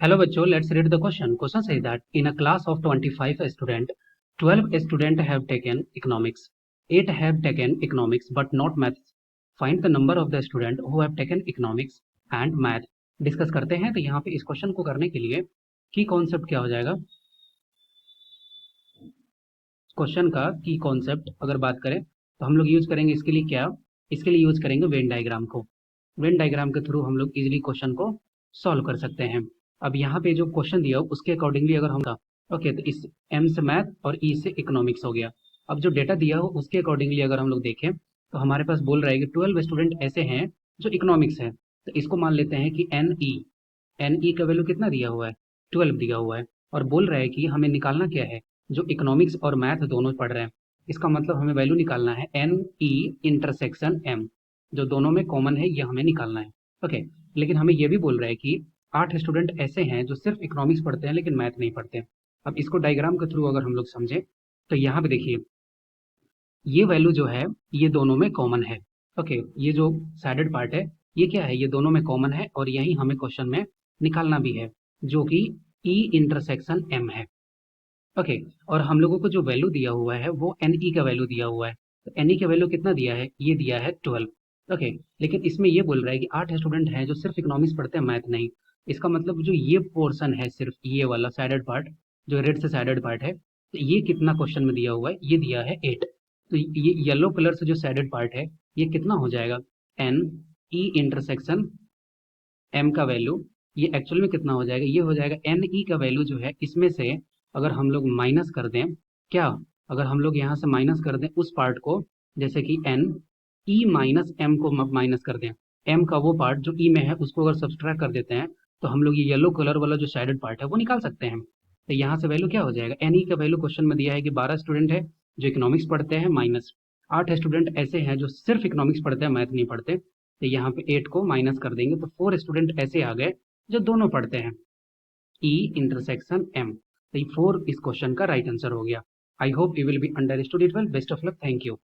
Hello बच्चों, let's read the question. Question says that in a class of 25 students, 12 students have taken economics, 8 have taken economics but not maths. Find the number of the students who have taken economics and math. Discuss करते हैं। तो यहाँ पे इस question को करने के लिए की कॉन्सेप्ट क्या हो जाएगा। क्वेश्चन का की कॉन्सेप्ट अगर बात करें तो हम लोग यूज करेंगे इसके लिए क्या, इसके लिए यूज करेंगे वेन डायग्राम को। वेन डायग्राम के थ्रू हम लोग इजिली क्वेश्चन को सॉल्व कर सकते हैं। अब यहाँ पे जो क्वेश्चन दिया हो उसके अकॉर्डिंगली अगर हम ओके तो इस एम से मैथ और ई से इकोनॉमिक्स हो गया। अब जो डेटा दिया हो उसके अकॉर्डिंगली अगर हम लोग देखें तो हमारे पास बोल रहा है कि 12 स्टूडेंट ऐसे हैं जो इकोनॉमिक्स है, तो इसको मान लेते हैं कि एन ई का वैल्यू कितना दिया हुआ है, 12 दिया हुआ है। और बोल रहा है कि हमें निकालना क्या है, जो इकोनॉमिक्स और मैथ दोनों पढ़ रहे हैं, इसका मतलब हमें वैल्यू निकालना है एन ई इंटरसेक्शन एम, जो दोनों में कॉमन है ये हमें निकालना है। ओके, लेकिन हमें ये भी बोल रहा है कि 8 स्टूडेंट ऐसे हैं जो सिर्फ इकोनॉमिक्स पढ़ते हैं लेकिन मैथ नहीं पढ़ते। अब इसको डायग्राम के थ्रू अगर हम लोग समझें तो यहाँ पे देखिए ये वैल्यू जो है ये दोनों में कॉमन है। ओके, ये जो सैडेड पार्ट है ये क्या है, ये दोनों में कॉमन है और यही हमें क्वेश्चन में निकालना भी है, जो कि ई इंटरसेक्शन एम है। ओके, और हम लोगों को जो वैल्यू दिया हुआ है वो एन ई का वैल्यू दिया हुआ है। तो एन ई का वैल्यू कितना दिया है, ये दिया है 12। ओके, लेकिन इसमें ये बोल रहा है कि 8 स्टूडेंट हैं जो सिर्फ इकोनॉमिक्स पढ़ते हैं मैथ नहीं। इसका मतलब जो ये पोर्शन है सिर्फ ये वाला साइडेड पार्ट, जो रेड से साइडेड पार्ट है, तो ये कितना क्वेश्चन में दिया हुआ है, ये दिया है 8। तो ये येलो कलर से जो साइडेड पार्ट है ये कितना हो जाएगा, एन ई इंटरसेक्शन एम का वैल्यू, ये एक्चुअल में कितना हो जाएगा, ये हो जाएगा एन ई का वैल्यू जो है इसमें से अगर हम लोग माइनस कर दें क्या, अगर हम लोग यहाँ से माइनस कर दें उस पार्ट को, जैसे कि एन ई माइनस एम को माइनस कर दें, एम का वो पार्ट जो ई में है उसको अगर सब्सट्रैक्ट कर देते हैं तो हम लोग ये येलो कलर वाला जो शेडेड पार्ट है वो निकाल सकते हैं। तो यहाँ से वैल्यू क्या हो जाएगा, एन ई का वैल्यू क्वेश्चन में दिया है कि 12 स्टूडेंट है जो इकोनॉमिक्स पढ़ते हैं माइनस 8 स्टूडेंट ऐसे हैं जो सिर्फ इकोनॉमिक्स पढ़ते हैं मैथ नहीं पढ़ते। तो यहाँ पे 8 को माइनस कर देंगे तो 4 स्टूडेंट ऐसे आ गए जो दोनों पढ़ते हैं ई इंटरसेक्शन एम। तो ये 4 इस क्वेश्चन का राइट आंसर हो गया। I hope you will be understood it well. Best of luck, thank you.